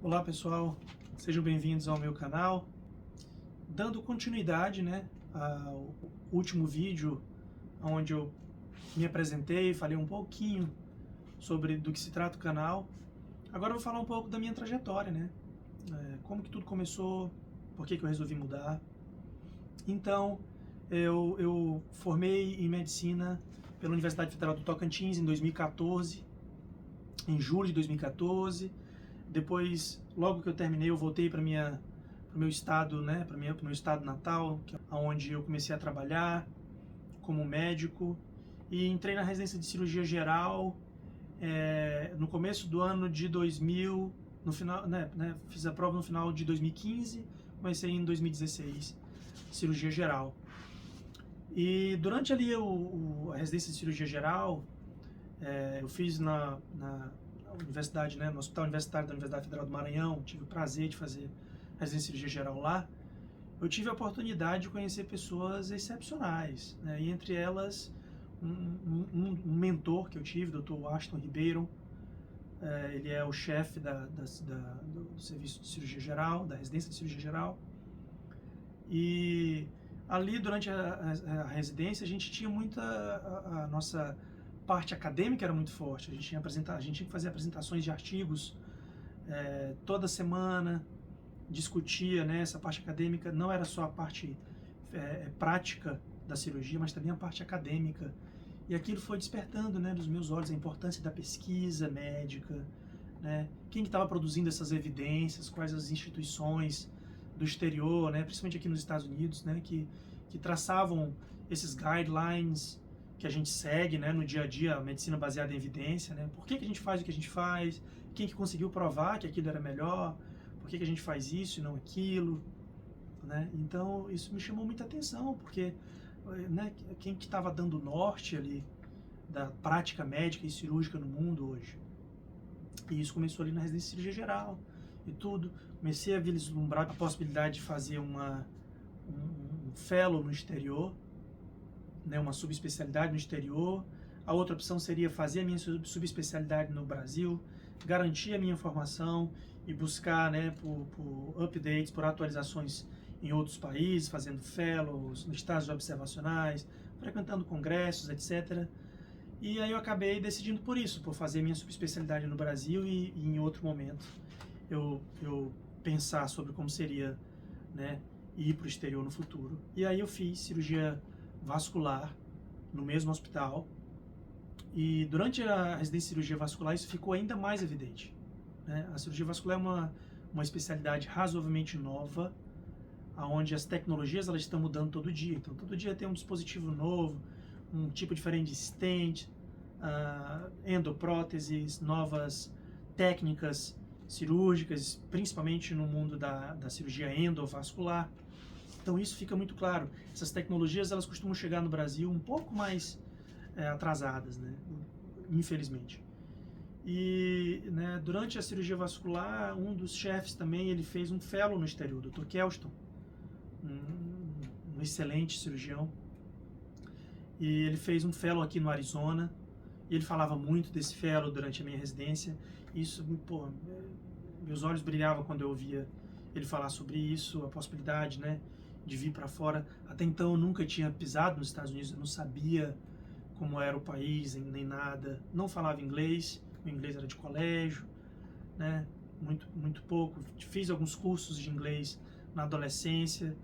Olá pessoal, sejam bem-vindos ao meu canal. Dando continuidade, ao último vídeo onde eu me apresentei, falei um pouquinho sobre do que se trata o canal. Agora eu vou falar um pouco da minha trajetória, como que tudo começou, por que que eu resolvi mudar. Então, eu formei em medicina pela Universidade Federal do Tocantins em 2014, em julho de 2014. Depois, logo que eu terminei, eu voltei para o meu estado, para o meu estado natal, que é onde eu comecei a trabalhar como médico, e entrei na residência de cirurgia geral no começo do ano de 2000, no final, fiz a prova no final de 2015, comecei em 2016, cirurgia geral. E durante ali a residência de cirurgia geral, eu fiz na universidade, no Hospital Universitário da Universidade Federal do Maranhão, tive o prazer de fazer residência de cirurgia geral lá. Eu tive a oportunidade de conhecer pessoas excepcionais, e entre elas um mentor que eu tive, Dr. Washington Ribeiro. Ele é o chefe do serviço de cirurgia geral, da residência de cirurgia geral. E ali, durante a residência, a gente tinha muita... a nossa parte acadêmica era muito forte. A gente tinha que fazer apresentações de artigos toda semana, discutia, essa parte acadêmica. Não era só a parte prática da cirurgia, mas também a parte acadêmica. E aquilo foi despertando, nos meus olhos, a importância da pesquisa médica, quem que estava produzindo essas evidências, quais as instituições do exterior, principalmente aqui nos Estados Unidos, que traçavam esses guidelines que a gente segue, no dia a dia, a medicina baseada em evidência, por que que a gente faz o que a gente faz, quem que conseguiu provar que aquilo era melhor, por que que a gente faz isso e não aquilo, Então, isso me chamou muita atenção, porque quem que estava dando norte ali da prática médica e cirúrgica no mundo hoje. E isso começou ali na residência de cirurgia geral e tudo. Comecei a vislumbrar a possibilidade de fazer um fellow no exterior, uma subespecialidade no exterior. A outra opção seria fazer a minha subespecialidade no Brasil, garantir a minha formação e buscar por updates, por atualizações em outros países, fazendo fellows, nos estágios observacionais, frequentando congressos, etc. E aí eu acabei decidindo por isso, por fazer minha subespecialidade no Brasil e em outro momento eu pensar sobre como seria ir para o exterior no futuro. E aí eu fiz cirurgia vascular no mesmo hospital, e durante a residência de cirurgia vascular isso ficou ainda mais evidente. A cirurgia vascular é uma especialidade razoavelmente nova, onde as tecnologias elas estão mudando todo dia. Então, todo dia tem um dispositivo novo, um tipo diferente de stent, endopróteses, novas técnicas cirúrgicas, principalmente no mundo da cirurgia endovascular. Então, isso fica muito claro. Essas tecnologias elas costumam chegar no Brasil um pouco mais atrasadas, infelizmente. E durante a cirurgia vascular, um dos chefes também ele fez um fellow no exterior, o Dr. Kelston, um excelente cirurgião. E ele fez um fellow aqui no Arizona, e ele falava muito desse fellow durante a minha residência. Isso, meus olhos brilhavam quando eu ouvia ele falar sobre isso, a possibilidade, de vir para fora. Até então eu nunca tinha pisado nos Estados Unidos, eu não sabia como era o país, nem nada. Não falava inglês, o inglês era de colégio, muito pouco. Fiz alguns cursos de inglês na adolescência,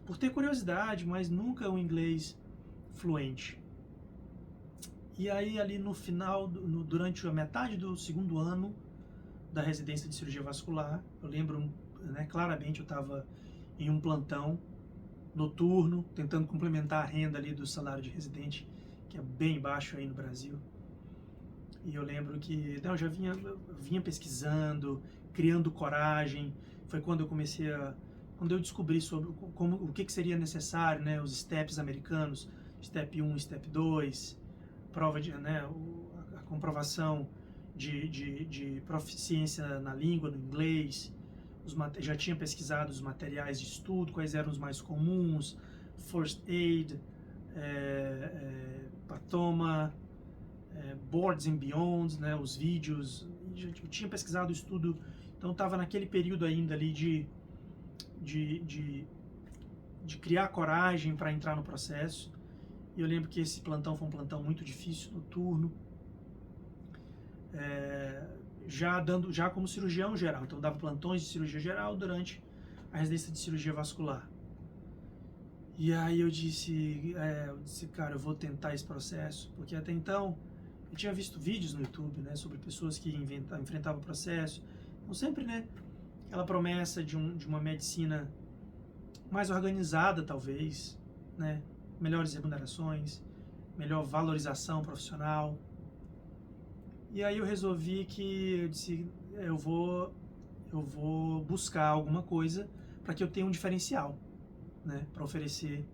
por ter curiosidade, mas nunca um inglês fluente. E aí ali no final, durante a metade do segundo ano da residência de cirurgia vascular, eu lembro claramente, eu estava em um plantão noturno, tentando complementar a renda ali do salário de residente, que é bem baixo aí no Brasil. E eu lembro que eu já vinha pesquisando, criando coragem. Foi quando eu comecei quando eu descobri sobre o que seria necessário, os steps americanos, step 1, step 2, prova de, a comprovação de proficiência na língua, no inglês. Já tinha pesquisado os materiais de estudo, quais eram os mais comuns, first aid, patoma, boards and beyonds, os vídeos eu tinha pesquisado o estudo, então estava naquele período ainda ali de criar coragem para entrar no processo. E eu lembro que esse plantão foi um plantão muito difícil, noturno, já como cirurgião geral. Então, eu dava plantões de cirurgia geral durante a residência de cirurgia vascular. E aí eu disse, cara, eu vou tentar esse processo, porque até então eu tinha visto vídeos no YouTube, né, sobre pessoas que enfrentavam o processo. Então, sempre, né, aquela promessa de uma medicina mais organizada, talvez, né, melhores remunerações, melhor valorização profissional. E aí eu resolvi que eu disse, eu vou buscar alguma coisa para que eu tenha um diferencial, né, para oferecer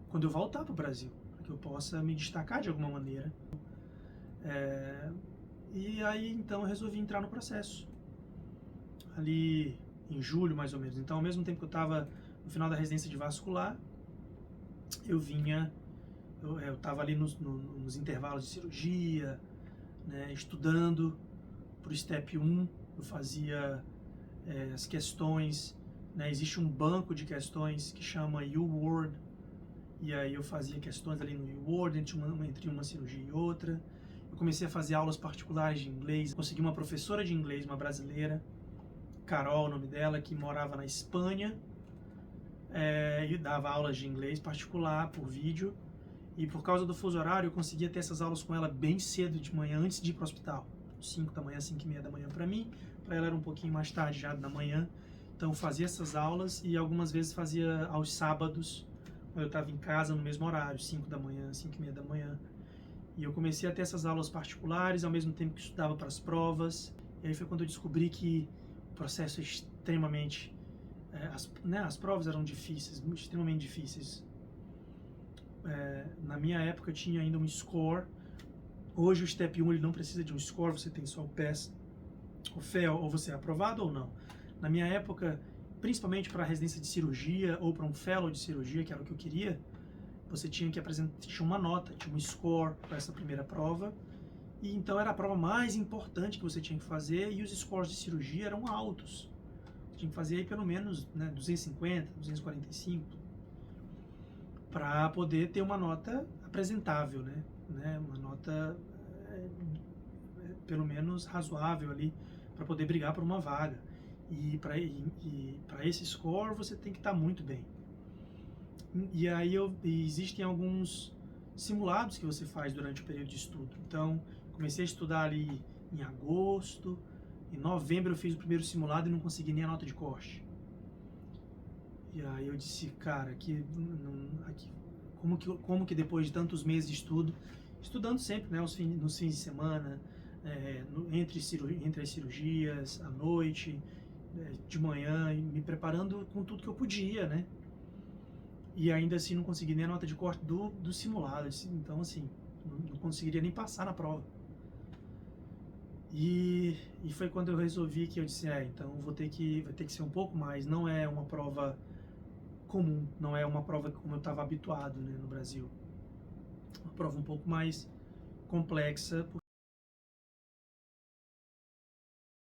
quando eu voltar para o Brasil, para que eu possa me destacar de alguma maneira. E aí então eu resolvi entrar no processo, ali em julho mais ou menos. Então, ao mesmo tempo que eu estava no final da residência de vascular, eu estava ali nos intervalos de cirurgia, né, estudando para o Step 1, eu fazia as questões, né, existe um banco de questões que chama UWorld, e aí eu fazia questões ali no UWorld, entre uma cirurgia e outra. Eu comecei a fazer aulas particulares de inglês, consegui uma professora de inglês, uma brasileira, Carol, o nome dela, que morava na Espanha, e dava aulas de inglês particular por vídeo. E por causa do fuso horário, eu conseguia ter essas aulas com ela bem cedo de manhã, antes de ir para o hospital. 5 da manhã, 5:30 da manhã para mim. Para ela era um pouquinho mais tarde, já da manhã. Então eu fazia essas aulas e algumas vezes fazia aos sábados, quando eu estava em casa no mesmo horário, 5 da manhã, 5:30 da manhã. E eu comecei a ter essas aulas particulares, ao mesmo tempo que estudava para as provas. E aí foi quando eu descobri que o processo é extremamente... as provas eram difíceis, extremamente difíceis. Na minha época eu tinha ainda um score. Hoje o Step 1 ele não precisa de um score, você tem só o PASS, o FAIL, ou você é aprovado ou não. Na minha época, principalmente para a residência de cirurgia ou para um fellow de cirurgia, que era o que eu queria, você tinha que apresentar, tinha uma nota, tinha um score para essa primeira prova, e então era a prova mais importante que você tinha que fazer, e os scores de cirurgia eram altos. Você tinha que fazer aí pelo menos, né, 250, 245, para poder ter uma nota apresentável, né? Uma nota pelo menos razoável ali, para poder brigar por uma vaga. E para esse score você tem que estar muito bem. E aí existem alguns simulados que você faz durante o período de estudo. Então, comecei a estudar ali em agosto, em novembro eu fiz o primeiro simulado e não consegui nem a nota de corte. E aí eu disse, cara, como que depois de tantos meses de estudo, estudando sempre, né, nos fins de semana, entre as cirurgias, à noite, de manhã, me preparando com tudo que eu podia, né? E ainda assim não consegui nem a nota de corte do simulado, então assim, não conseguiria nem passar na prova. E foi quando eu resolvi que eu disse, então vai ter que ser um pouco mais, não é uma prova comum, não é uma prova como eu estava habituado, né, no Brasil. Uma prova um pouco mais complexa,